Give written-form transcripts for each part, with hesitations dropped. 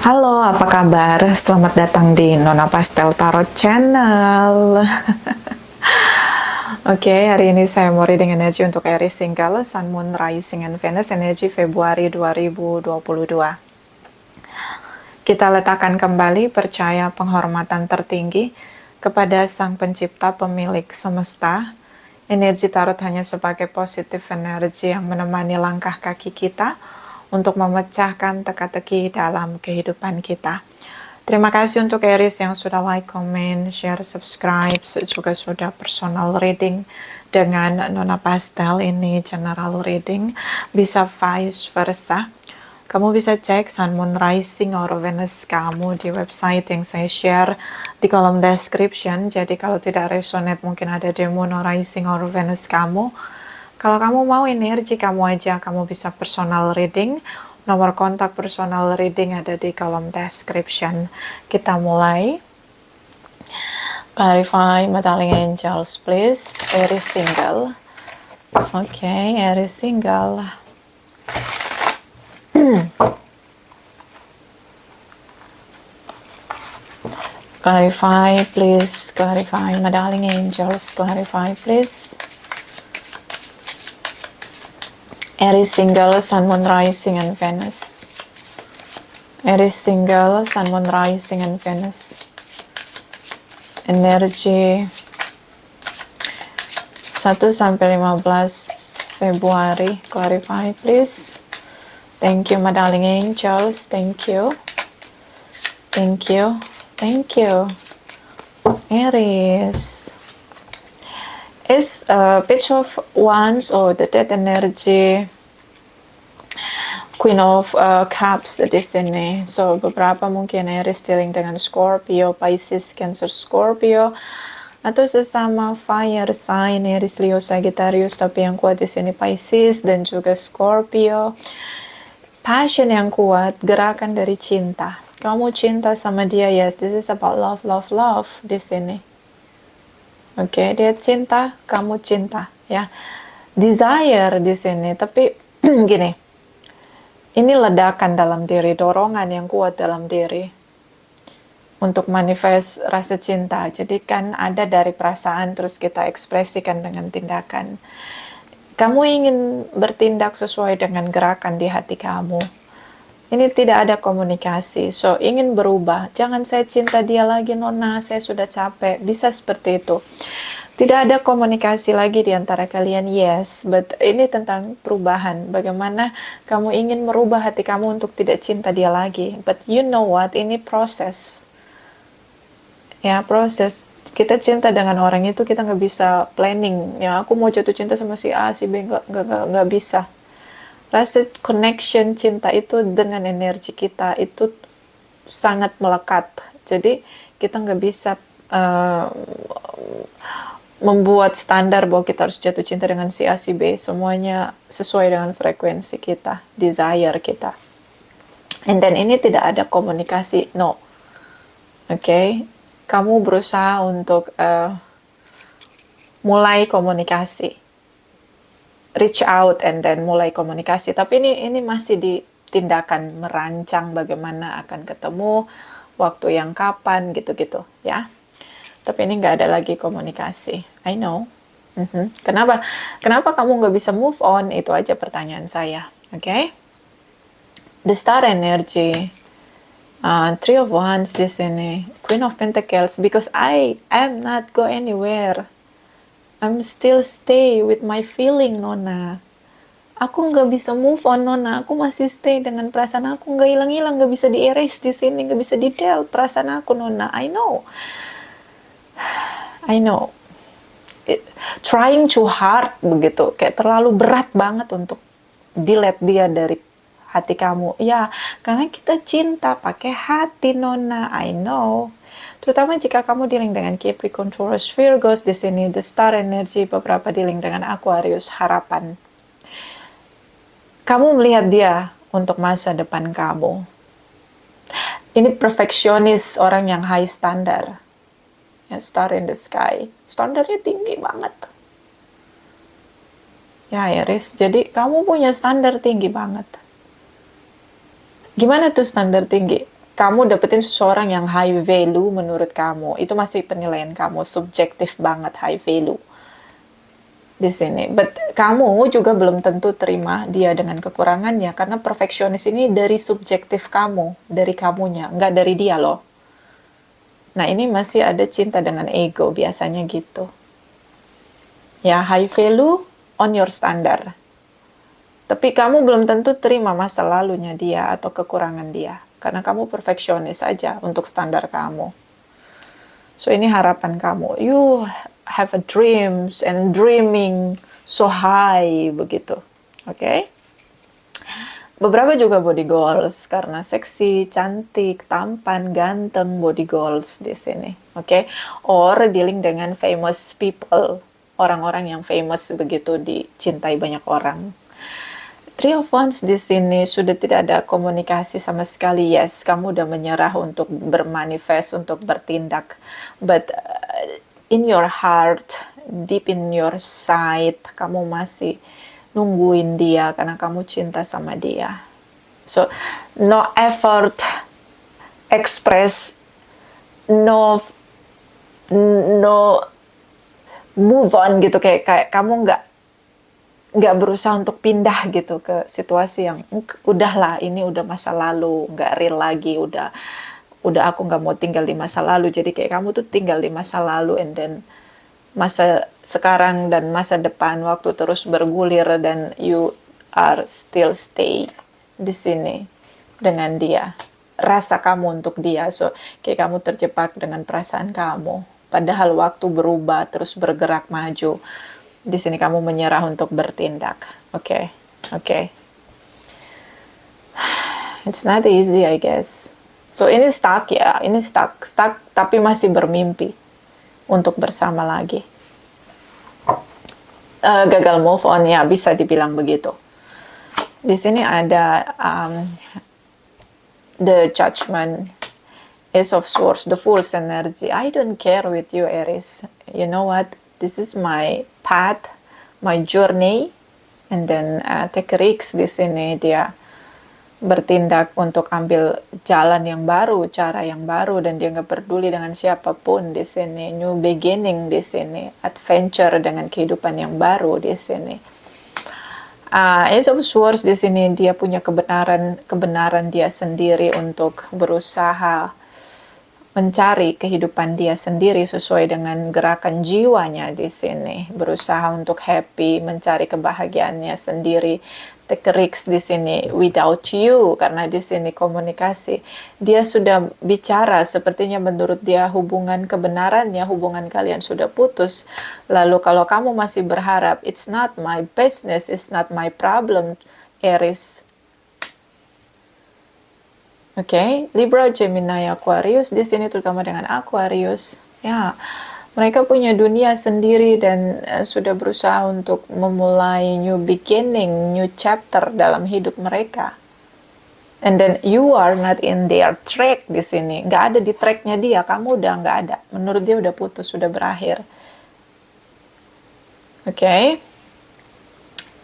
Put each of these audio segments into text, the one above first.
Halo, apa kabar? Selamat datang di Nona Pastel Tarot Channel. Oke, hari ini saya mau reading energi untuk Aries Single, Sun, Moon, Rising, and Venus, energi Februari 2022. Kita letakkan kembali percaya penghormatan tertinggi kepada Sang Pencipta Pemilik Semesta. Energi tarot hanya sebagai positif energi yang menemani langkah kaki kita untuk memecahkan teka-teki dalam kehidupan kita. Terima kasih untuk Aries yang sudah like, comment, share, subscribe, juga sudah personal reading dengan Nona Pastel. Ini general reading, bisa vice versa. Kamu bisa cek Sun, Moon, Rising, or Venus kamu di website yang saya share di kolom description. Jadi kalau tidak resonate mungkin ada di Moon, or Rising, or Venus kamu. Kalau kamu mau energi kamu aja, kamu bisa personal reading. Nomor kontak personal reading ada di kolom description. Kita mulai. Clarify, my darling angels, please. Aries Single. Oke, Aries Single. Clarify, please. Clarify, my darling angels. Clarify, please. Aries Single, Sun, Moon, Rising, and Venus. Aries Single, Sun, Moon, Rising, and Venus. Energi 1-15 Februari. Clarify, please. Thank you, my darling angels. Thank you. Thank you. Thank you. Aries. Is Page of Wands or the Death energy, Queen of Cups di sini. So beberapa mungkin Aries dealing dengan Scorpio, Pisces, Cancer, Scorpio, atau sesama fire sign Aries, Leo, Sagittarius. Tapi yang kuat di sini Pisces dan juga Scorpio. Passion yang kuat, gerakan dari cinta. Kamu cinta sama dia, yes. This is about love, love, love di sini. Oke, dia cinta, kamu cinta, ya. Desire di sini, tapi gini, ini ledakan dalam diri, dorongan yang kuat dalam diri untuk manifest rasa cinta. Jadi kan ada dari perasaan, terus kita ekspresikan dengan tindakan. Kamu ingin bertindak sesuai dengan gerakan di hati kamu. Ini tidak ada komunikasi, so ingin berubah. Jangan saya cinta dia lagi, Nona, saya sudah capek. Bisa seperti itu. Tidak ada komunikasi lagi di antara kalian, yes. But ini tentang perubahan. Bagaimana kamu ingin merubah hati kamu untuk tidak cinta dia lagi. But you know what, ini proses. Ya, proses. Kita cinta dengan orang itu, kita nggak bisa planning. Ya, aku mau jatuh cinta sama si A, si B, nggak bisa. Rasa connection cinta itu dengan energi kita itu sangat melekat. Jadi kita nggak bisa membuat standar bahwa kita harus jatuh cinta dengan si A, si B. Semuanya sesuai dengan frekuensi kita, desire kita. And then ini tidak ada komunikasi, no. Oke, kamu berusaha untuk mulai komunikasi. Reach out and then mulai komunikasi, tapi ini masih di tindakan, merancang bagaimana akan ketemu, waktu yang kapan, gitu-gitu ya. Tapi ini nggak ada lagi komunikasi. I know. Kenapa kamu nggak bisa move on? Itu aja pertanyaan saya. Oke? The Star energy, Three of Wands di sini, Queen of Pentacles, because I am not go anywhere. I'm still stay with my feeling, Nona. Aku nggak bisa move on, Nona. Aku masih stay dengan perasaan aku, nggak hilang-hilang, nggak bisa di-erase di sini, nggak bisa di-del perasaan aku, Nona. I know. I know. Trying too hard begitu, kayak terlalu berat banget untuk delete dia dari hati kamu. Ya, karena kita cinta pakai hati, Nona. I know. Terutama jika kamu dealing dengan Capricorn, Taurus, Virgos di sini, the Star energy, beberapa dealing dengan Aquarius, harapan. Kamu melihat dia untuk masa depan kamu. Ini perfeksionis, orang yang high standard. Ya, Star in the sky, standarnya tinggi banget. Ya, Aries, jadi kamu punya standar tinggi banget. Gimana tuh standar tinggi? kamu dapetin seseorang yang high value menurut kamu, itu masih penilaian kamu, subjektif banget high value di sini. But kamu juga belum tentu terima dia dengan kekurangannya, karena perfeksionis ini dari subjektif kamu, dari kamunya, nggak dari dia loh. Nah, ini masih ada cinta dengan ego, biasanya gitu. Ya, high value on your standard. Tapi kamu belum tentu terima masa lalunya dia atau kekurangan dia. Karena kamu perfeksionis aja untuk standar kamu. So ini harapan kamu. You have a dreams and dreaming so high begitu. Oke? Okay? Beberapa juga body goals karena seksi, cantik, tampan, ganteng body goals di sini. Oke? Okay? Or dealing dengan famous people. Orang-orang yang famous begitu dicintai banyak orang. Three of Wands di sini sudah tidak ada komunikasi sama sekali. Yes, kamu udah menyerah untuk bermanifest, untuk bertindak. But in your heart, deep in your sight, kamu masih nungguin dia karena kamu cinta sama dia. So, no effort, express, no move on gitu, kayak kamu nggak berusaha untuk pindah gitu ke situasi yang udahlah, ini udah masa lalu, nggak real lagi, udah aku nggak mau tinggal di masa lalu. Jadi kayak kamu tuh tinggal di masa lalu, and then masa sekarang dan masa depan, waktu terus bergulir, dan you are still stay di sini dengan dia, rasa kamu untuk dia. So kayak kamu terjebak dengan perasaan kamu, padahal waktu berubah, terus bergerak maju. Di sini kamu menyerah untuk bertindak. Oke. It's not easy, I guess. So ini stuck ya, ini stuck tapi masih bermimpi untuk bersama lagi. Gagal move on ya, bisa dibilang begitu. Di sini ada the Judgment, Ace of Swords, the Fool's energy. I don't care with you, Aries. You know what? This is my path, my journey, and then take risks. Di sini dia bertindak untuk ambil jalan yang baru, cara yang baru, dan dia nggak peduli dengan siapapun di sini. New beginning di sini, adventure dengan kehidupan yang baru di sini. Ace of Swords di sini dia punya kebenaran dia sendiri untuk berusaha mencari kehidupan dia sendiri sesuai dengan gerakan jiwanya di sini, berusaha untuk happy, mencari kebahagiaannya sendiri. Take risks di sini without you, karena di sini komunikasi. Dia sudah bicara, sepertinya menurut dia hubungan kebenarannya, hubungan kalian sudah putus. Lalu kalau kamu masih berharap, it's not my business, it's not my problem, Aries. Oke, Libra, Gemini, Aquarius di sini terutama dengan Aquarius. Ya, mereka punya dunia sendiri dan sudah berusaha untuk memulai new beginning, new chapter dalam hidup mereka. And then you are not in their track di sini. Nggak ada di tracknya dia, kamu udah nggak ada. Menurut dia udah putus, sudah berakhir. Oke.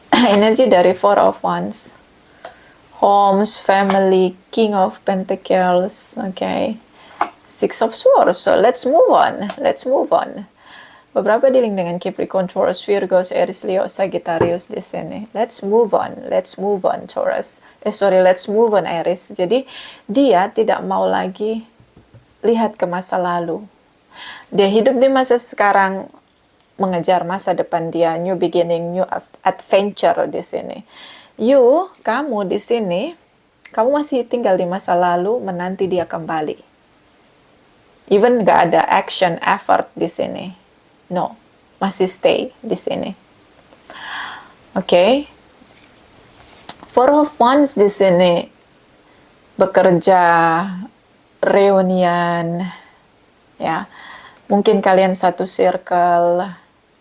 Energi dari Four of Wands. Homes, family, King of Pentacles, okay. Six of Swords. So let's move on. Beberapa dealing dengan Capricorn, Taurus, Virgo, Aries, Leo, Sagittarius di sini. Let's move on, Taurus. Let's move on, Aries. Jadi dia tidak mau lagi lihat ke masa lalu. Dia hidup di masa sekarang, mengejar masa depan dia, new beginning, new adventure di sini. Kamu di sini, kamu masih tinggal di masa lalu, menanti dia kembali. Even gak ada action, effort di sini. No, masih stay di sini. Oke. Four of Wands di sini, bekerja, reunian, ya. Mungkin kalian satu circle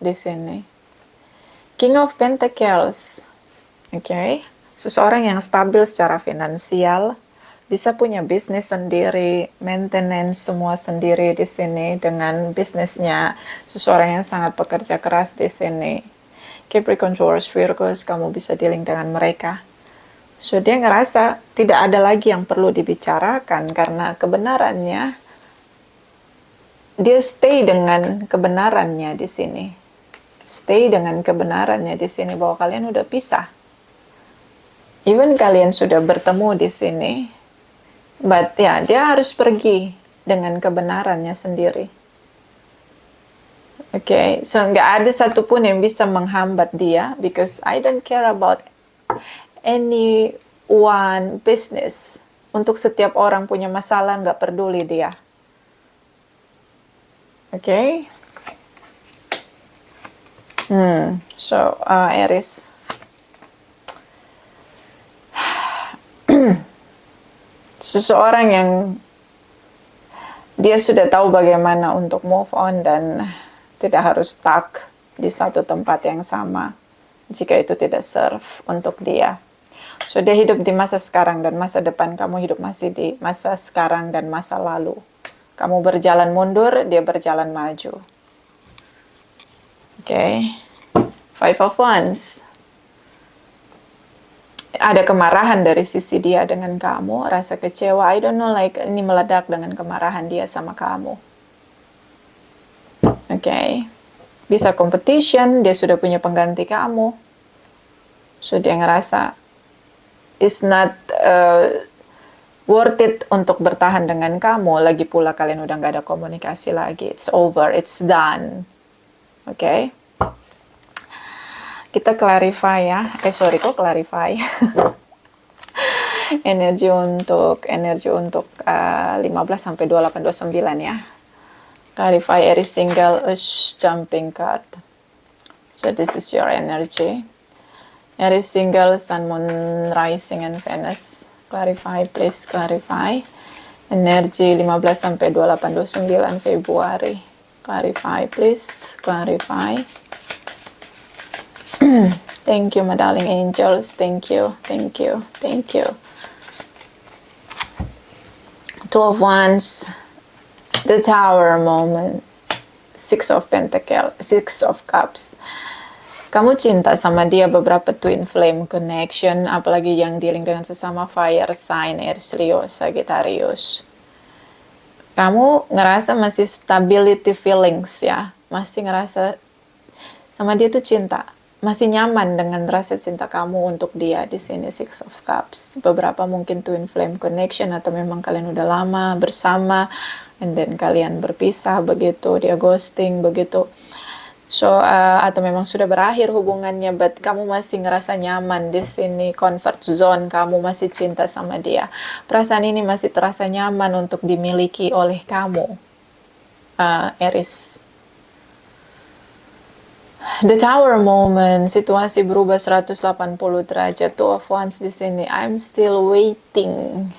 di sini. King of Pentacles. Oke, seseorang yang stabil secara finansial, bisa punya bisnis sendiri, maintenance semua sendiri di sini dengan bisnisnya. Seseorang yang sangat bekerja keras di sini. Capricorn, Taurus, Virgo, kamu bisa dealing dengan mereka. So dia ngerasa tidak ada lagi yang perlu dibicarakan karena kebenarannya, dia stay dengan kebenarannya di sini. Stay dengan kebenarannya di sini bahwa kalian udah pisah. Even kalian sudah bertemu di sini, but ya, dia harus pergi dengan kebenarannya sendiri. Okay, so nggak ada satupun yang bisa menghambat dia, because I don't care about anyone business. Untuk setiap orang punya masalah, nggak peduli dia. Okay. So Aries. Seseorang yang dia sudah tahu bagaimana untuk move on dan tidak harus stuck di satu tempat yang sama jika itu tidak serve untuk dia. So dia hidup di masa sekarang dan masa depan, kamu hidup masih di masa sekarang dan masa lalu. Kamu berjalan mundur, dia berjalan maju. Okay. Five of Wands. Ada kemarahan dari sisi dia dengan kamu, rasa kecewa. I don't know, like ini meledak dengan kemarahan dia sama kamu. Okay. Bisa competition, dia sudah punya pengganti kamu. So dia ngerasa it's not worth it untuk bertahan dengan kamu. Lagi pula kalian udah gak ada komunikasi lagi. It's over, it's done. Okay. Kita clarify ya. Clarify. energi untuk 15 sampai 2829 ya. Clarify Aries single jumping card. So this is your energy. Aries single, Sun, Moon, Rising, and Venus. Clarify, please clarify. Energi 15 sampai 2829 Februari. Clarify, please clarify. Thank you, my darling angels. Thank you. Two of Wands, the Tower moment, Six of Pentacles, Six of Cups. Kamu cinta sama dia, beberapa twin flame connection, apalagi yang dealing dengan sesama fire sign, Aries, Leo, Sagittarius. Kamu ngerasa masih stability feelings ya, masih ngerasa sama dia tuh cinta. Masih nyaman dengan rasa cinta kamu untuk dia di sini, Six of Cups. Beberapa mungkin twin flame connection atau memang kalian udah lama bersama and then kalian berpisah begitu, dia ghosting begitu. So atau memang sudah berakhir hubungannya, but kamu masih ngerasa nyaman di sini, comfort zone, kamu masih cinta sama dia. Perasaan ini masih terasa nyaman untuk dimiliki oleh kamu, Aries. The Tower moment, situasi berubah 180 derajat. Two of Wands di sini. I'm still waiting.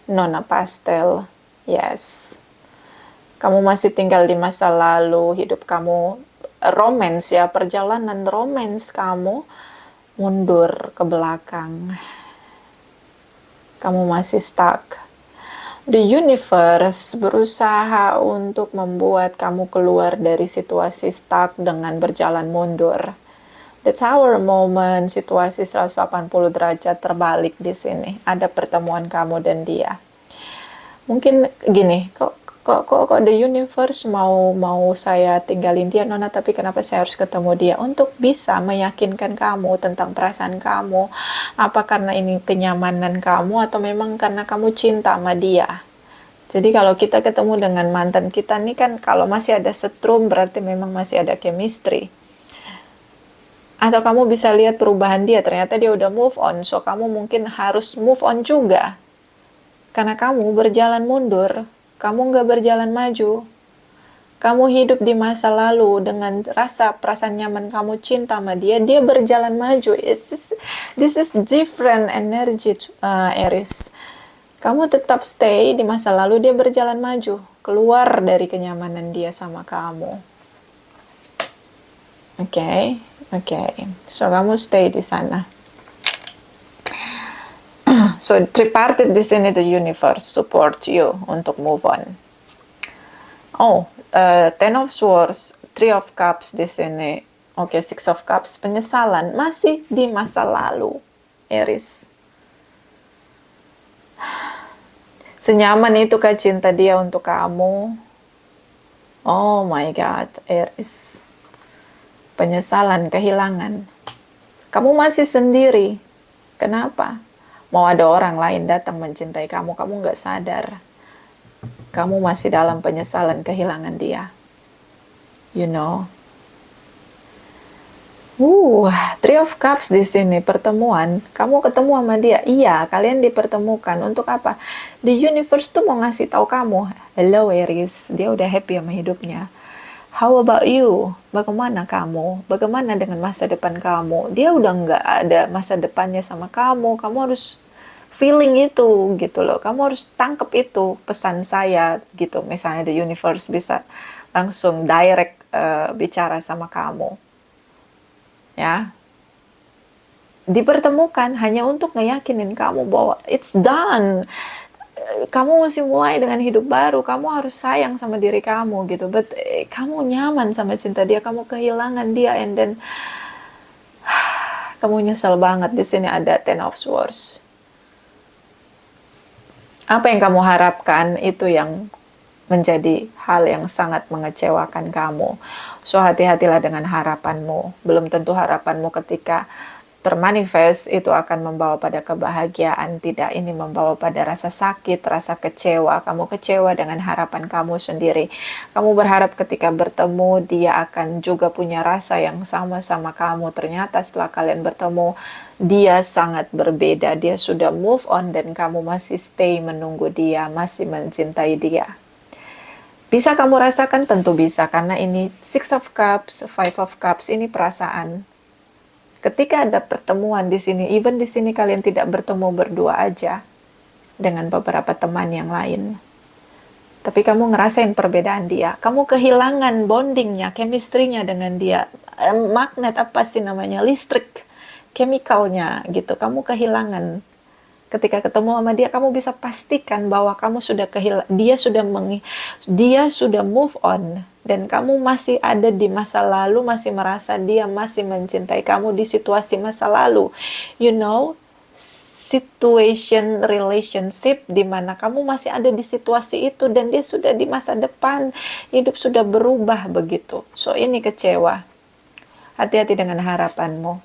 Nona Pastel. Yes. Kamu masih tinggal di masa lalu, hidup kamu romance ya, perjalanan romance kamu mundur ke belakang. Kamu masih stuck. The universe berusaha untuk membuat kamu keluar dari situasi stuck dengan berjalan mundur. The Tower moment, situasi 180 derajat terbalik di sini. Ada pertemuan kamu dan dia. Mungkin gini, kok the universe mau saya tinggalin dia, Nona, tapi kenapa saya harus ketemu dia? Untuk bisa meyakinkan kamu tentang perasaan kamu. Apa karena ini kenyamanan kamu atau memang karena kamu cinta sama dia? Jadi kalau kita ketemu dengan mantan kita nih kan, kalau masih ada setrum berarti memang masih ada chemistry. Atau kamu bisa lihat perubahan dia, ternyata dia udah move on, so kamu mungkin harus move on juga. Karena kamu berjalan mundur, kamu nggak berjalan maju. Kamu hidup di masa lalu dengan rasa perasaan nyaman kamu cinta sama dia, dia berjalan maju. This is different energy, Aries. Kamu tetap stay di masa lalu, dia berjalan maju, keluar dari kenyamanan dia sama kamu. Oke. So kamu stay di sana. So tripartite di sini, the universe support you untuk move on. Ten of Swords, Three of Cups di sini. Six of Cups, penyesalan masih di masa lalu, Aries. Senyaman itu kah cinta dia untuk kamu? Oh my God, Aries. Penyesalan, kehilangan. Kamu masih sendiri. Kenapa? Mau ada orang lain datang mencintai kamu, kamu nggak sadar. Kamu masih dalam penyesalan kehilangan dia. You know. Three of Cups di sini, pertemuan. Kamu ketemu sama dia. Iya, kalian dipertemukan. Untuk apa? The universe tuh mau ngasih tahu kamu, hello Aries, dia udah happy sama hidupnya. How about you? Bagaimana kamu? Bagaimana dengan masa depan kamu? Dia udah nggak ada masa depannya sama kamu. Kamu harus feeling itu gitu loh. Kamu harus tangkep itu pesan saya gitu. Misalnya the universe bisa langsung direct bicara sama kamu. Ya, dipertemukan hanya untuk ngeyakinin kamu bahwa it's done. Kamu mesti mulai dengan hidup baru. Kamu harus sayang sama diri kamu gitu. But kamu nyaman sama cinta dia, kamu kehilangan dia, and then kamu nyesel banget. Di sini ada Ten of Swords. Apa yang kamu harapkan itu yang menjadi hal yang sangat mengecewakan kamu. So hati-hatilah dengan harapanmu. Belum tentu harapanmu ketika termanifest itu akan membawa pada kebahagiaan. Tidak, ini membawa pada rasa sakit, rasa kecewa. Kamu kecewa dengan harapan kamu sendiri. Kamu berharap ketika bertemu dia akan juga punya rasa yang sama-sama kamu. Ternyata setelah kalian bertemu, dia sangat berbeda. Dia sudah move on dan kamu masih stay menunggu dia, masih mencintai dia. Bisa kamu rasakan? Tentu bisa, karena ini Six of Cups, Five of Cups, ini perasaan. Ketika ada pertemuan di sini, even di sini kalian tidak bertemu berdua aja dengan beberapa teman yang lain. Tapi kamu ngerasain perbedaan dia. Kamu kehilangan bondingnya, chemistry-nya dengan dia. Magnet apa sih namanya? Listrik, chemical-nya gitu. Kamu kehilangan. Ketika ketemu sama dia, kamu bisa pastikan bahwa kamu sudah dia sudah move on, dan kamu masih ada di masa lalu, masih merasa dia masih mencintai kamu di situasi masa lalu. You know, situation relationship di mana kamu masih ada di situasi itu dan dia sudah di masa depan, hidup sudah berubah begitu. So ini kecewa. Hati-hati dengan harapanmu.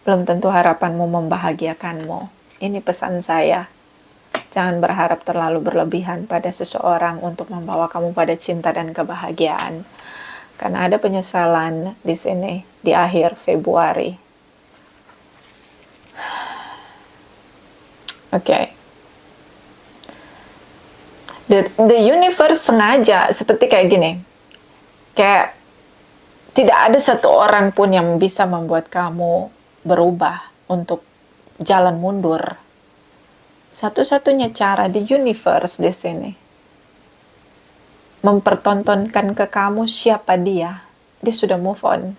Belum tentu harapanmu membahagiakanmu. Ini pesan saya. Jangan berharap terlalu berlebihan pada seseorang untuk membawa kamu pada cinta dan kebahagiaan. Karena ada penyesalan di sini di akhir Februari. Oke. The universe sengaja seperti kayak gini. Kayak tidak ada satu orang pun yang bisa membuat kamu berubah untuk jalan mundur. Satu-satunya cara di universe di sini mempertontonkan ke kamu siapa dia. Dia sudah move on.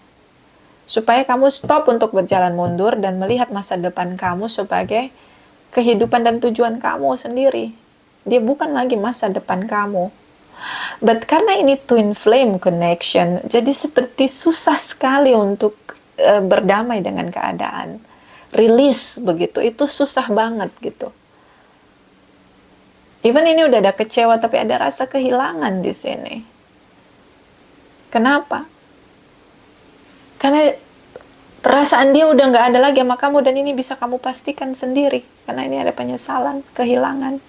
Supaya kamu stop untuk berjalan mundur dan melihat masa depan kamu sebagai kehidupan dan tujuan kamu sendiri. Dia bukan lagi masa depan kamu. But karena ini twin flame connection, jadi seperti susah sekali untuk berdamai dengan keadaan. Release begitu, itu susah banget gitu. Even ini udah ada kecewa, tapi ada rasa kehilangan di sini. Kenapa? Karena perasaan dia udah nggak ada lagi sama kamu, dan ini bisa kamu pastikan sendiri. Karena ini ada penyesalan, kehilangan.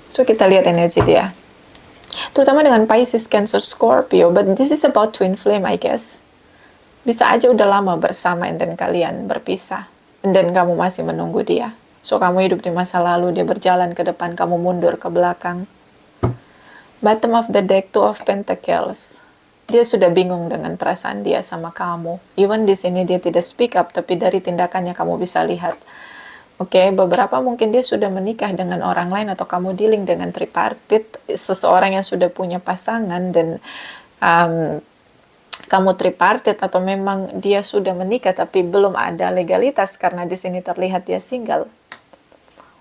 So kita lihat energi dia. Terutama dengan Pisces, Cancer, Scorpio. But this is about twin flame, I guess. Bisa aja udah lama bersama dan kalian berpisah. Dan kamu masih menunggu dia. So kamu hidup di masa lalu, dia berjalan ke depan, kamu mundur ke belakang. Bottom of the deck, Two of Pentacles. Dia sudah bingung dengan perasaan dia sama kamu. Even di sini dia tidak speak up, tapi dari tindakannya kamu bisa lihat. Oke, beberapa mungkin dia sudah menikah dengan orang lain, atau kamu dealing dengan tripartite, seseorang yang sudah punya pasangan, dan kamu tripartite, atau memang dia sudah menikah tapi belum ada legalitas karena di sini terlihat dia single.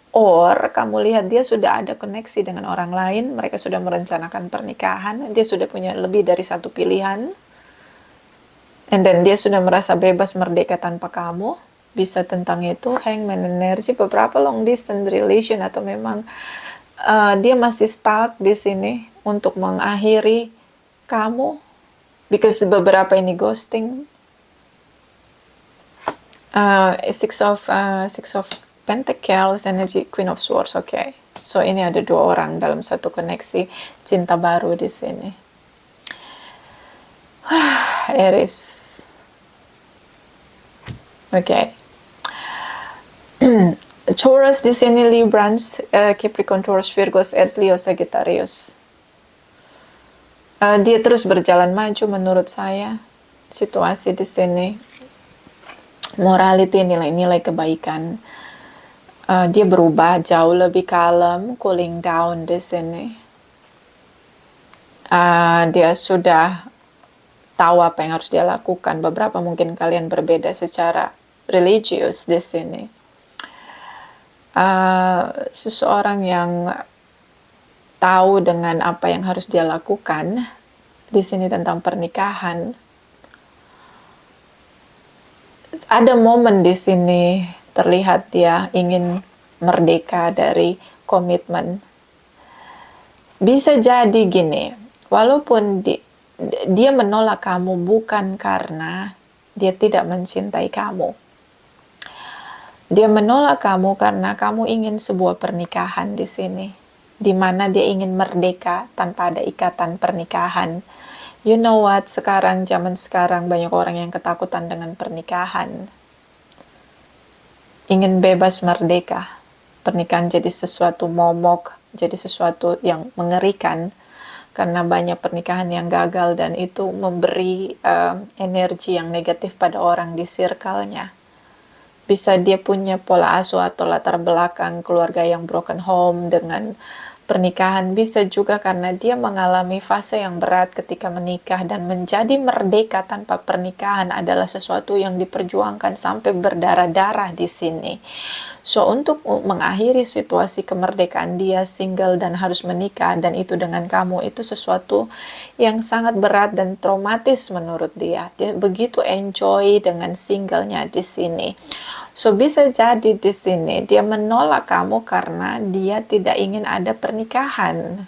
Or kamu lihat dia sudah ada koneksi dengan orang lain, mereka sudah merencanakan pernikahan, dia sudah punya lebih dari satu pilihan, and then dia sudah merasa bebas merdeka tanpa kamu. Bisa tentang itu, Hangman energi, beberapa long distance relation, atau memang dia masih stuck di sini untuk mengakhiri kamu, because beberapa ini ghosting. Six of Pentacles, energy Queen of Swords. Oke. So ini ada 2 orang dalam satu koneksi cinta baru di sini. Aries. Oke. Taurus di sini, Librans, Capricorn, Taurus, Virgos, Aries, Leo, Sagittarius. Dia terus berjalan maju menurut saya. Situasi di sini, morality, nilai-nilai kebaikan. Dia berubah jauh lebih kalem, cooling down di sini. Dia sudah tahu apa yang harus dia lakukan. Beberapa mungkin kalian berbeda secara religius di sini. Seseorang yang tahu dengan apa yang harus dia lakukan di sini tentang pernikahan. Ada momen di sini terlihat dia ingin merdeka dari komitmen. Bisa jadi gini, walaupun dia menolak kamu bukan karena dia tidak mencintai kamu. Dia menolak kamu karena kamu ingin sebuah pernikahan di sini, di mana dia ingin merdeka tanpa ada ikatan pernikahan. You know what, zaman sekarang banyak orang yang ketakutan dengan pernikahan. Ingin bebas merdeka. Pernikahan jadi sesuatu momok, jadi sesuatu yang mengerikan, karena banyak pernikahan yang gagal dan itu memberi energi yang negatif pada orang di circle-nya. Bisa dia punya pola asuh atau latar belakang keluarga yang broken home dengan pernikahan. Bisa juga karena dia mengalami fase yang berat ketika menikah, dan menjadi merdeka tanpa pernikahan adalah sesuatu yang diperjuangkan sampai berdarah-darah di sini. So, untuk mengakhiri situasi kemerdekaan dia single dan harus menikah, dan itu dengan kamu, itu sesuatu yang sangat berat dan traumatis menurut dia. Dia begitu enjoy dengan singlenya di sini. So, bisa jadi di sini dia menolak kamu karena dia tidak ingin ada pernikahan.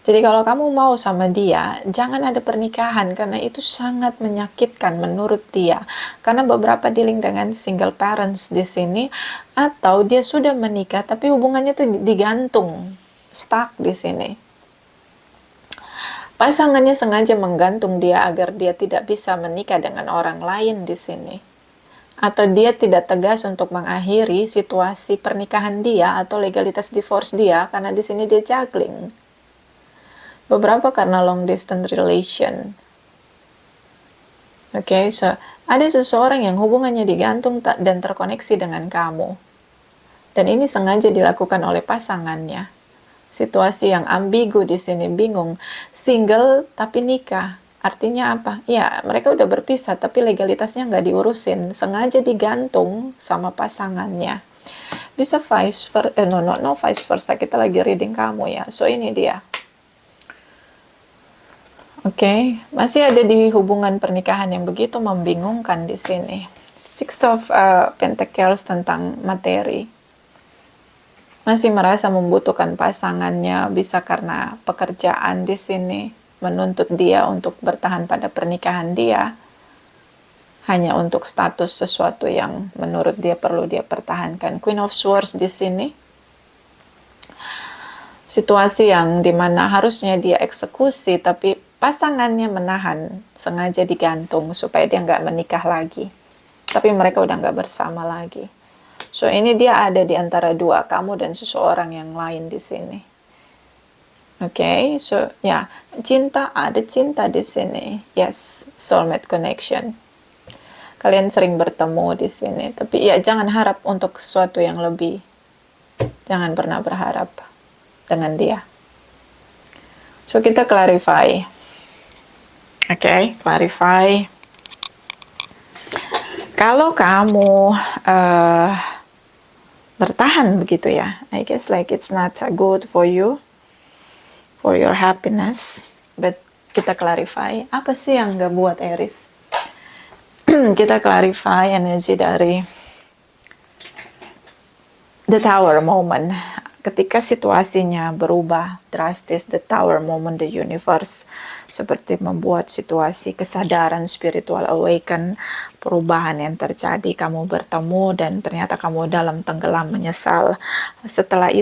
Jadi kalau kamu mau sama dia, jangan ada pernikahan, karena itu sangat menyakitkan menurut dia. Karena beberapa dealing dengan single parents di sini, atau dia sudah menikah tapi hubungannya tuh digantung, stuck di sini. Pasangannya sengaja menggantung dia agar dia tidak bisa menikah dengan orang lain di sini. Atau dia tidak tegas untuk mengakhiri situasi pernikahan dia atau legalitas divorce dia, karena di sini dia juggling. Beberapa karena long distance relation. Oke, so ada seseorang yang hubungannya digantung dan terkoneksi dengan kamu. Dan ini sengaja dilakukan oleh pasangannya. Situasi yang ambigu di sini, bingung. Single tapi nikah. Artinya apa? Ya, mereka udah berpisah tapi legalitasnya nggak diurusin. Sengaja digantung sama pasangannya. Bisa vice versa, no vice versa. Kita lagi reading kamu ya. So ini dia. Oke, masih ada di hubungan pernikahan yang begitu membingungkan di sini. Six of Pentacles tentang materi. Masih merasa membutuhkan pasangannya, bisa karena pekerjaan di sini menuntut dia untuk bertahan pada pernikahan dia. Hanya untuk status sesuatu yang menurut dia perlu dia pertahankan. Queen of Swords di sini. Situasi yang dimana harusnya dia eksekusi, tapi pasangannya menahan, sengaja digantung supaya dia nggak menikah lagi. Tapi mereka udah nggak bersama lagi. So ini dia ada di antara dua, kamu dan seseorang yang lain di sini. Oke, so ya, ada cinta di sini. Yes, soulmate connection. Kalian sering bertemu di sini, tapi ya jangan harap untuk sesuatu yang lebih. Jangan pernah berharap dengan dia. So kita clarify. Oke, clarify. Kalau kamu bertahan begitu ya, I guess like it's not good for you, for your happiness. But kita clarify, apa sih yang gak buat Aries? Kita clarify energi dari the tower moment. Ketika situasinya berubah drastis, the tower moment, the universe seperti membuat situasi kesadaran spiritual awaken, perubahan yang terjadi, kamu bertemu dan ternyata kamu dalam tenggelam menyesal. Setelah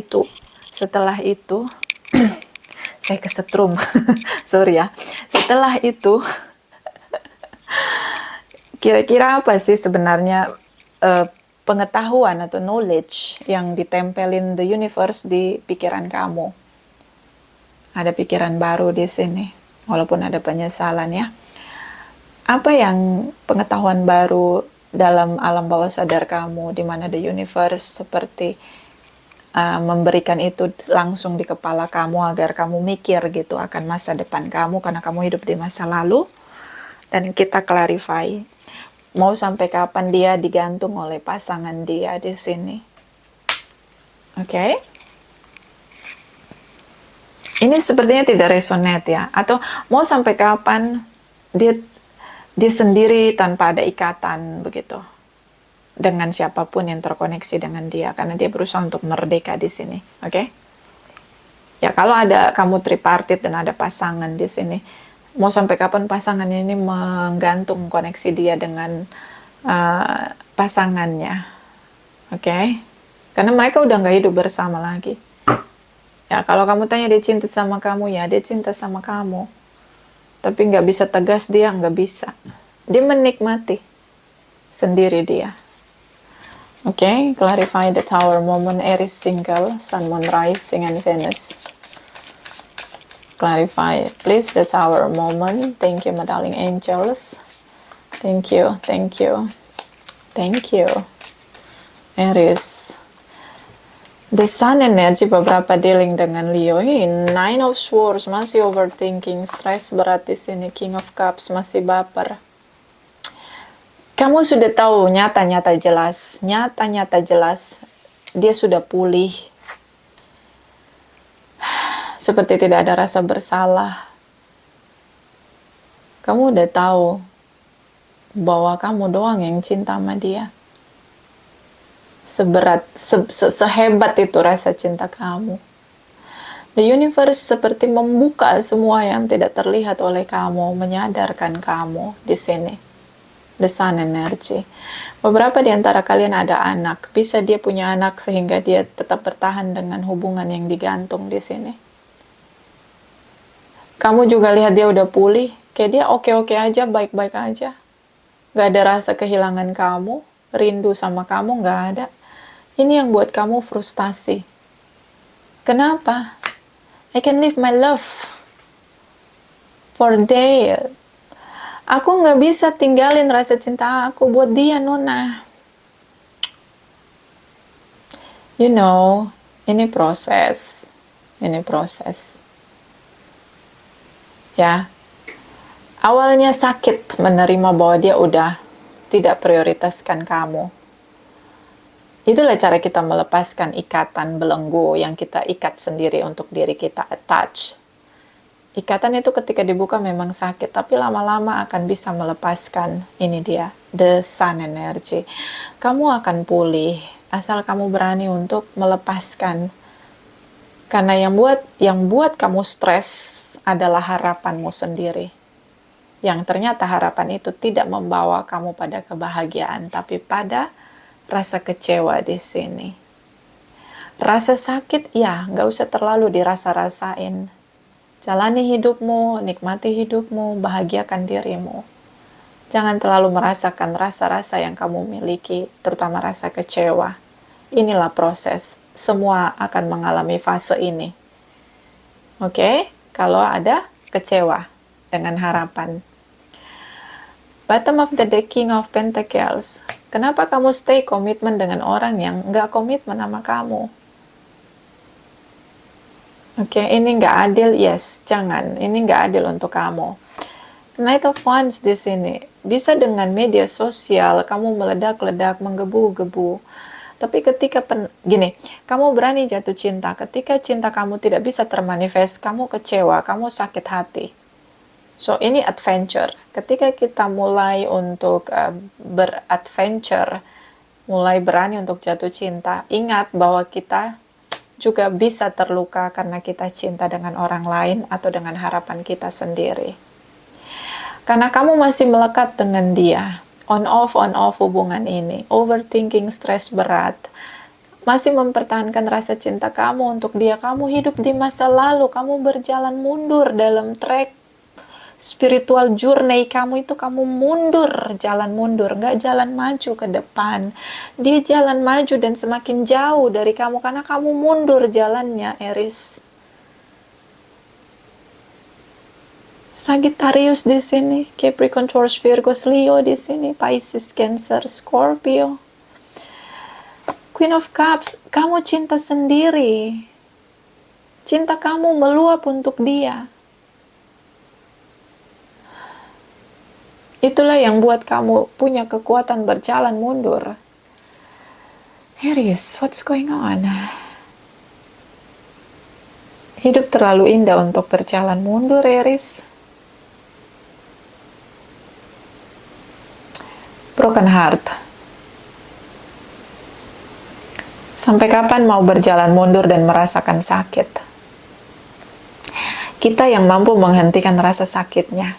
itu saya kesetrum, sorry ya. Setelah itu, kira-kira apa sih sebenarnya pengetahuan atau knowledge yang ditempelin the universe di pikiran kamu? Ada pikiran baru di sini, walaupun ada penyesalan ya. Apa yang pengetahuan baru dalam alam bawah sadar kamu, di mana the universe seperti memberikan itu langsung di kepala kamu agar kamu mikir gitu akan masa depan kamu karena kamu hidup di masa lalu, dan kita clarify mau sampai kapan dia digantung oleh pasangan dia di sini. Oke? Ini sepertinya tidak resonate ya, atau mau sampai kapan dia sendiri tanpa ada ikatan begitu dengan siapapun yang terkoneksi dengan dia, karena dia berusaha untuk merdeka di sini. Oke? Ya, kalau ada kamu tripartit dan ada pasangan di sini, mau sampai kapan pasangan ini menggantung koneksi dia dengan pasangannya. Oke? Karena mereka udah nggak hidup bersama lagi. Ya, kalau kamu tanya dia cinta sama kamu, ya dia cinta sama kamu. Tapi nggak bisa tegas, dia nggak bisa. Dia menikmati sendiri dia. Oke, clarify the tower moment, Aries single, Sun, Moon, Rising, and Venus. Clarify, please, the tower moment. Thank you, my darling angels. Thank you, thank you, thank you. Aries. The Sun energy beberapa dealing dengan Leo. Nine of Swords, masih overthinking, stress berat di sini. King of Cups, masih baper. Kamu sudah tahu nyata-nyata jelas, dia sudah pulih. Seperti tidak ada rasa bersalah. Kamu udah tahu bahwa kamu doang yang cinta sama dia. Sehebat itu rasa cinta kamu. The universe seperti membuka semua yang tidak terlihat oleh kamu, menyadarkan kamu di sini. The Sun energy. Beberapa di antara kalian ada anak, bisa dia punya anak sehingga dia tetap bertahan dengan hubungan yang digantung di sini. Kamu juga lihat dia udah pulih, kayak dia oke-oke aja, baik-baik aja. Gak ada rasa kehilangan kamu, rindu sama kamu, gak ada. Ini yang buat kamu frustasi. Kenapa? I can live my love for day. Aku nggak bisa tinggalin rasa cinta aku buat dia, Nona. You know, ini proses. Ya. Awalnya sakit menerima bahwa dia udah tidak prioritaskan kamu. Itulah cara kita melepaskan ikatan belenggu yang kita ikat sendiri untuk diri kita, attach. Ikatan itu ketika dibuka memang sakit, tapi lama-lama akan bisa melepaskan. Ini dia, the Sun energy. Kamu akan pulih, asal kamu berani untuk melepaskan. Karena yang buat kamu stres adalah harapanmu sendiri. Yang ternyata harapan itu tidak membawa kamu pada kebahagiaan, tapi pada rasa kecewa di sini. Rasa sakit, ya, nggak usah terlalu dirasa-rasain. Jalani hidupmu, nikmati hidupmu, bahagiakan dirimu. Jangan terlalu merasakan rasa-rasa yang kamu miliki, terutama rasa kecewa. Inilah proses. Semua akan mengalami fase ini. Oke? Kalau ada kecewa dengan harapan. Bottom of the deck, King of Pentacles. Kenapa kamu stay komitmen dengan orang yang nggak komitmen sama kamu? Oke, ini nggak adil, yes, jangan. Ini nggak adil untuk kamu. Knight of Wands di sini. Bisa dengan media sosial, kamu meledak-ledak, menggebu-gebu. Tapi ketika, kamu berani jatuh cinta. Ketika cinta kamu tidak bisa termanifest, kamu kecewa, kamu sakit hati. So, ini adventure. Ketika kita mulai untuk beradventure, mulai berani untuk jatuh cinta. Ingat bahwa kita juga bisa terluka karena kita cinta dengan orang lain atau dengan harapan kita sendiri. Karena kamu masih melekat dengan dia, on off hubungan ini, overthinking, stres berat, masih mempertahankan rasa cinta kamu untuk dia, kamu hidup di masa lalu, kamu berjalan mundur dalam track spiritual journey kamu itu, kamu mundur, jalan mundur, nggak jalan maju ke depan. Dia jalan maju dan semakin jauh dari kamu karena kamu mundur jalannya, Aries. Sagittarius di sini, Capricorn, Taurus, Virgo, Leo di sini, Pisces, Cancer, Scorpio. Queen of Cups, kamu cinta sendiri. Cinta kamu meluap untuk dia. Itulah yang buat kamu punya kekuatan berjalan mundur. Aries, what's going on? Hidup terlalu indah untuk berjalan mundur, Aries. Broken heart. Sampai kapan mau berjalan mundur dan merasakan sakit? Kita yang mampu menghentikan rasa sakitnya.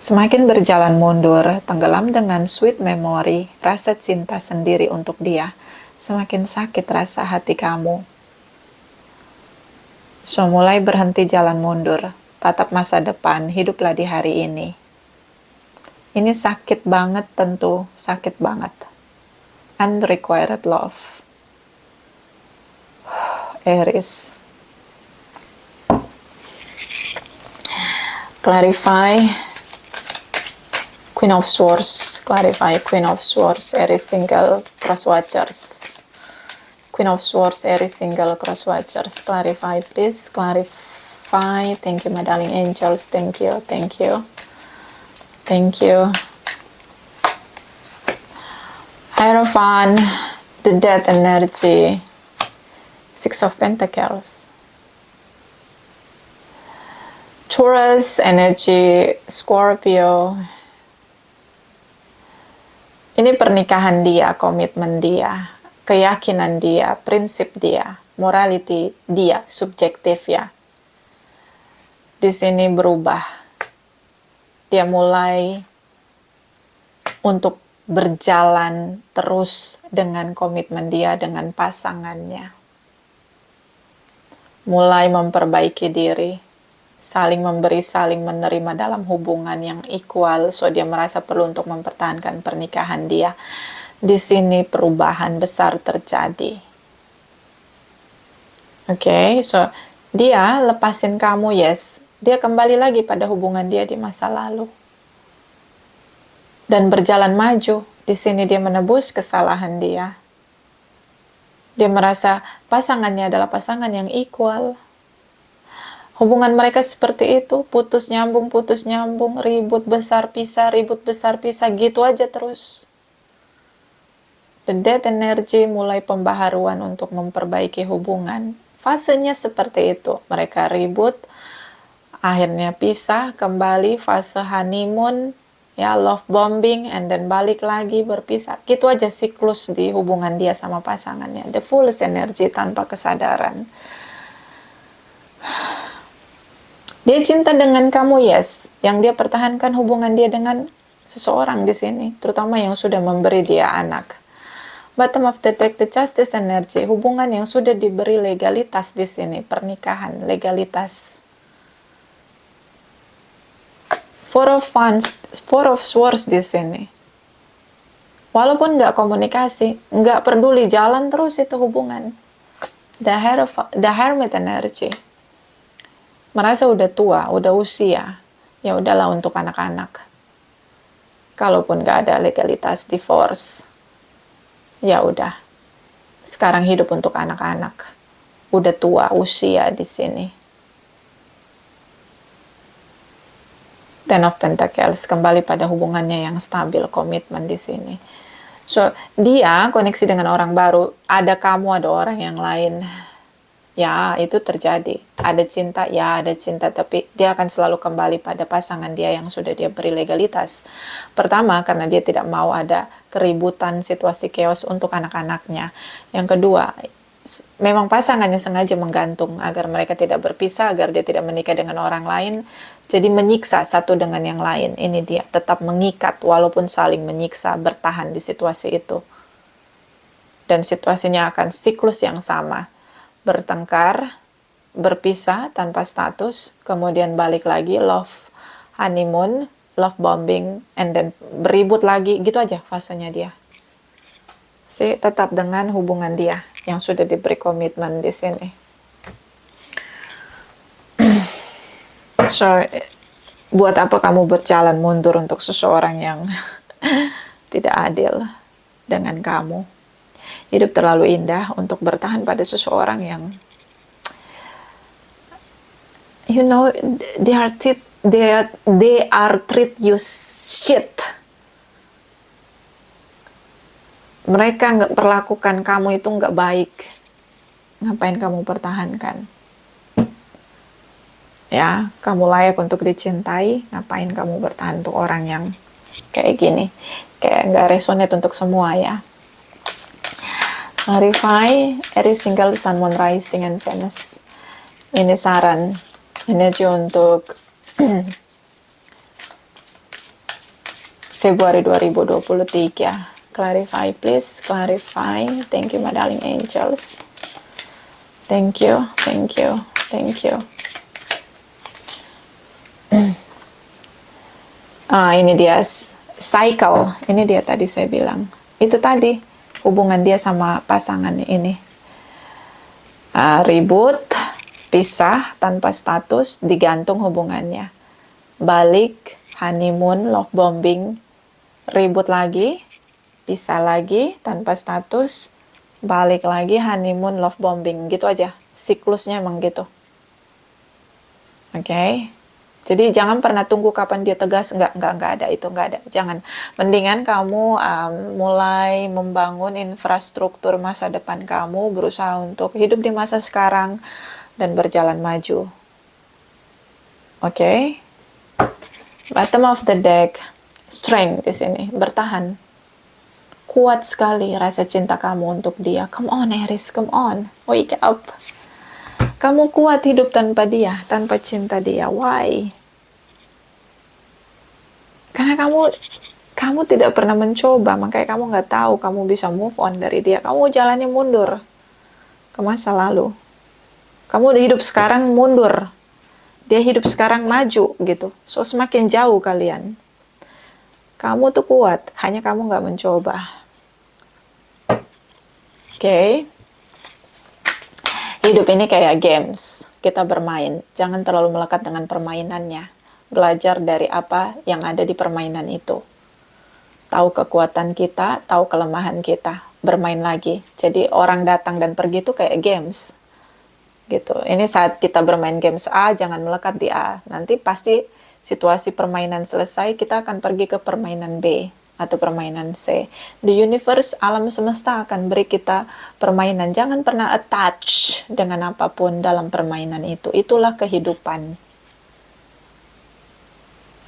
Semakin berjalan mundur, tenggelam dengan sweet memory, rasa cinta sendiri untuk dia, semakin sakit rasa hati kamu. So, mulai berhenti jalan mundur, tatap masa depan, hiduplah di hari ini. Ini sakit banget tentu, sakit banget. Unrequited love. Aries. Clarify. Queen of Swords, clarify. Queen of Swords, Aries single, cross watchers. Queen of Swords, Aries single, cross watchers. Clarify, please. Clarify. Thank you, my darling angels. Thank you, thank you. Thank you. Hierophant, the death energy. Six of Pentacles. Taurus energy, Scorpio. Ini pernikahan dia, komitmen dia, keyakinan dia, prinsip dia, morality dia, subjektif ya. Di sini berubah. Dia mulai untuk berjalan terus dengan komitmen dia dengan pasangannya. Mulai memperbaiki diri. Saling memberi, saling menerima dalam hubungan yang equal, so dia merasa perlu untuk mempertahankan pernikahan dia. Di sini perubahan besar terjadi. Oke, so dia lepasin kamu, yes. Dia kembali lagi pada hubungan dia di masa lalu. Dan berjalan maju. Di sini dia menebus kesalahan dia. Dia merasa pasangannya adalah pasangan yang equal. Hubungan mereka seperti itu, putus nyambung, ribut besar pisah, gitu aja terus. The death energy mulai pembaharuan untuk memperbaiki hubungan. Fasenya seperti itu, mereka ribut, akhirnya pisah, kembali fase honeymoon, ya love bombing, and then balik lagi berpisah. Gitu aja siklus di hubungan dia sama pasangannya. The fullest energy tanpa kesadaran. Dia cinta dengan kamu, yes. Yang dia pertahankan hubungan dia dengan seseorang di sini, terutama yang sudah memberi dia anak. Bottom of the deck, the justice energy, hubungan yang sudah diberi legalitas di sini, pernikahan, legalitas. Four of Wands, Four of Swords di sini. Walaupun nggak komunikasi, nggak peduli, jalan terus itu hubungan. The Hermit energy. Merasa udah tua, udah usia, ya udahlah untuk anak-anak. Kalaupun gak ada legalitas divorce, ya udah. Sekarang hidup untuk anak-anak. Udah tua, usia di sini. Ten of Pentacles, kembali pada hubungannya yang stabil, komitmen di sini. So, dia koneksi dengan orang baru, ada kamu, ada orang yang lain. Ya, itu terjadi. Ada cinta, ya ada cinta, tapi dia akan selalu kembali pada pasangan dia yang sudah dia beri legalitas. Pertama, karena dia tidak mau ada keributan, situasi chaos untuk anak-anaknya. Yang kedua, memang pasangannya sengaja menggantung agar mereka tidak berpisah, agar dia tidak menikah dengan orang lain. Jadi menyiksa satu dengan yang lain. Ini dia, tetap mengikat walaupun saling menyiksa, bertahan di situasi itu. Dan situasinya akan siklus yang sama. Bertengkar, berpisah tanpa status, kemudian balik lagi, love honeymoon, love bombing, and then beribut lagi, gitu aja fasenya dia. Tetap dengan hubungan dia yang sudah diberi komitmen di sini. So, buat apa kamu berjalan mundur untuk seseorang yang tidak adil dengan kamu? Hidup terlalu indah untuk bertahan pada seseorang yang they are treat you shit. Mereka nggak perlakukan kamu itu nggak baik. Ngapain kamu pertahankan? Ya, kamu layak untuk dicintai. Ngapain kamu bertahan untuk orang yang kayak gini? Kayak nggak resonate untuk semua ya. Clarify, Aries single, Sun, Moon, Rising, and Venus. Ini saran energi untuk Februari 2023. Clarify, please. Clarify. Thank you, my darling angels. Thank you, thank you, thank you. Ini dia cycle. Ini dia tadi saya bilang. Itu tadi hubungan dia sama pasangannya ini. Ribut, pisah tanpa status, digantung hubungannya. Balik, honeymoon, love bombing, ribut lagi, pisah lagi tanpa status, balik lagi, honeymoon, love bombing, gitu aja. Siklusnya emang gitu. Oke. Jadi jangan pernah tunggu kapan dia tegas, enggak ada, itu enggak ada. Jangan. Mendingan kamu mulai membangun infrastruktur masa depan kamu, berusaha untuk hidup di masa sekarang dan berjalan maju. Oke. Bottom of the deck, strength di sini, bertahan. Kuat sekali rasa cinta kamu untuk dia. Come on, Aries, come on. Wake up. Kamu kuat hidup tanpa dia, tanpa cinta dia. Why? Karena kamu tidak pernah mencoba, makanya kamu nggak tahu kamu bisa move on dari dia. Kamu jalannya mundur ke masa lalu. Kamu udah hidup sekarang mundur. Dia hidup sekarang maju gitu. So semakin jauh kalian. Kamu tuh kuat, hanya kamu nggak mencoba. Oke. Hidup ini kayak games, kita bermain. Jangan terlalu melekat dengan permainannya. Belajar dari apa yang ada di permainan itu. Tahu kekuatan kita, tahu kelemahan kita. Bermain lagi. Jadi orang datang dan pergi itu kayak games. Gitu. Ini saat kita bermain games A, jangan melekat di A. Nanti pasti situasi permainan selesai, kita akan pergi ke permainan B. Atau permainan C. The universe, alam semesta akan beri kita permainan. Jangan pernah attach dengan apapun dalam permainan itu. Itulah kehidupan.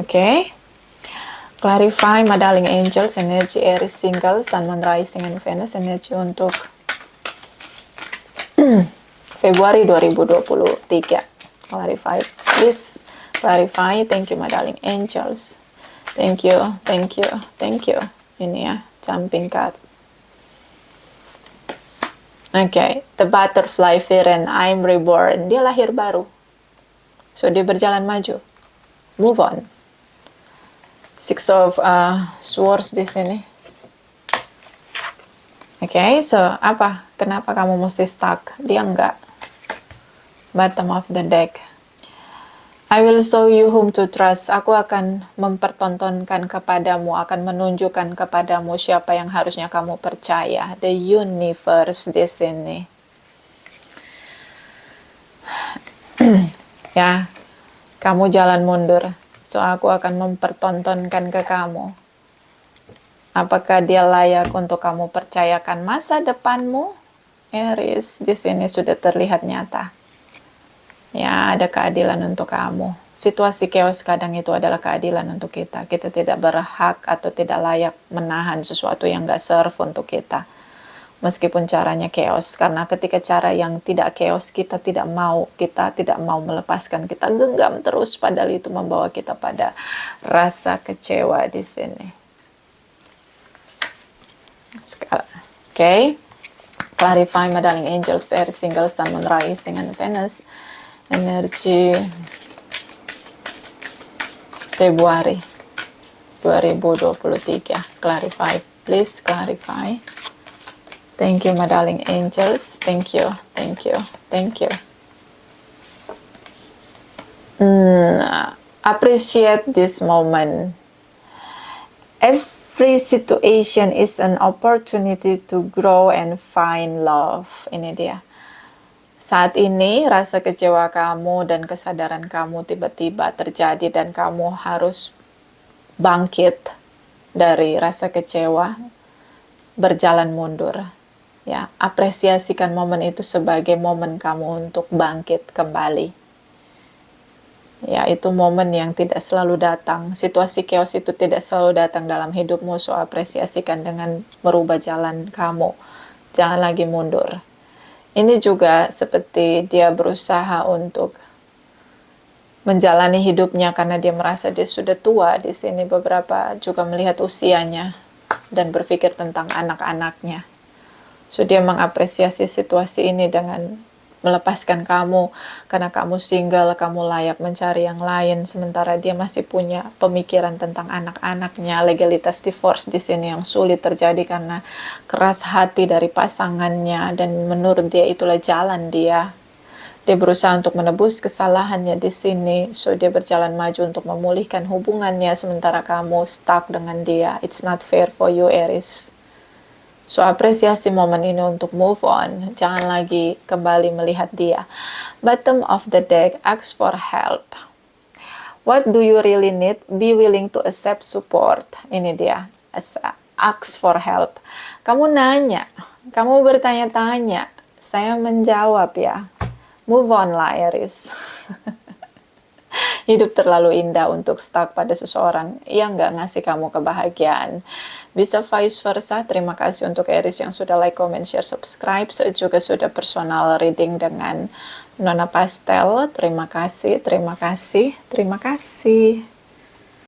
Oke. Clarify, my darling angels, energi Aries single, Sun, Moon, Rising, and Venus, energi untuk Februari 2023. Clarify, please. Clarify. Thank you, my darling angels. Thank you, thank you, thank you. Ini ya, jumping card. Oke, the butterfly fear and I'm reborn. Dia lahir baru. So, dia berjalan maju. Move on. Six of Swords di sini. Oke, so apa? Kenapa kamu mesti stuck? Dia enggak. Bottom of the deck. I will show you whom to trust. Aku akan mempertontonkan kepadamu, akan menunjukkan kepadamu siapa yang harusnya kamu percaya. The universe di sini. Ya, kamu jalan mundur. So, aku akan mempertontonkan ke kamu. Apakah dia layak untuk kamu percayakan masa depanmu? Aries, di sini sudah terlihat nyata. Ya, ada keadilan untuk kamu. Situasi chaos kadang itu adalah keadilan untuk kita. Kita tidak berhak atau tidak layak menahan sesuatu yang gak serve untuk kita. Meskipun caranya chaos. Karena ketika cara yang tidak chaos, kita tidak mau melepaskan. Kita genggam terus, padahal itu membawa kita pada rasa kecewa di sini. Okay. Clarify, my darling angels, Aries, single, sun, moon, rising, and Venus. Energi Februari 2023. Clarify, please clarify. Thank you, my darling angels. Thank you, thank you, thank you. Appreciate this moment. Every situation is an opportunity to grow and find love. Ini dia. Saat ini rasa kecewa kamu dan kesadaran kamu tiba-tiba terjadi dan kamu harus bangkit dari rasa kecewa, berjalan mundur. Ya, apresiasikan momen itu sebagai momen kamu untuk bangkit kembali. Ya, itu momen yang tidak selalu datang. Situasi chaos itu tidak selalu datang dalam hidupmu, so apresiasikan dengan merubah jalan kamu. Jangan lagi mundur. Ini juga seperti dia berusaha untuk menjalani hidupnya karena dia merasa dia sudah tua. Di sini beberapa juga melihat usianya dan berpikir tentang anak-anaknya. So dia mengapresiasi situasi ini dengan melepaskan kamu karena kamu single, kamu layak mencari yang lain, sementara dia masih punya pemikiran tentang anak-anaknya. Legalitas divorce di sini yang sulit terjadi karena keras hati dari pasangannya, dan menurut dia itulah jalan dia. Dia berusaha untuk menebus kesalahannya di sini, so dia berjalan maju untuk memulihkan hubungannya, sementara kamu stuck dengan dia. It's not fair for you, Aries. So apresiasi momen ini untuk move on. Jangan lagi kembali melihat dia. Bottom of the deck, ask for help. What do you really need? Be willing to accept support. Ini dia. Ask for help. Kamu nanya. Kamu bertanya-tanya. Saya menjawab ya. Move on lah, Aries. Hidup terlalu indah untuk stuck pada seseorang yang gak ngasih kamu kebahagiaan. Bisa vice versa. Terima kasih untuk Aries yang sudah like, comment, share, subscribe. Juga sudah personal reading dengan Nona Pastel. Terima kasih, terima kasih, terima kasih.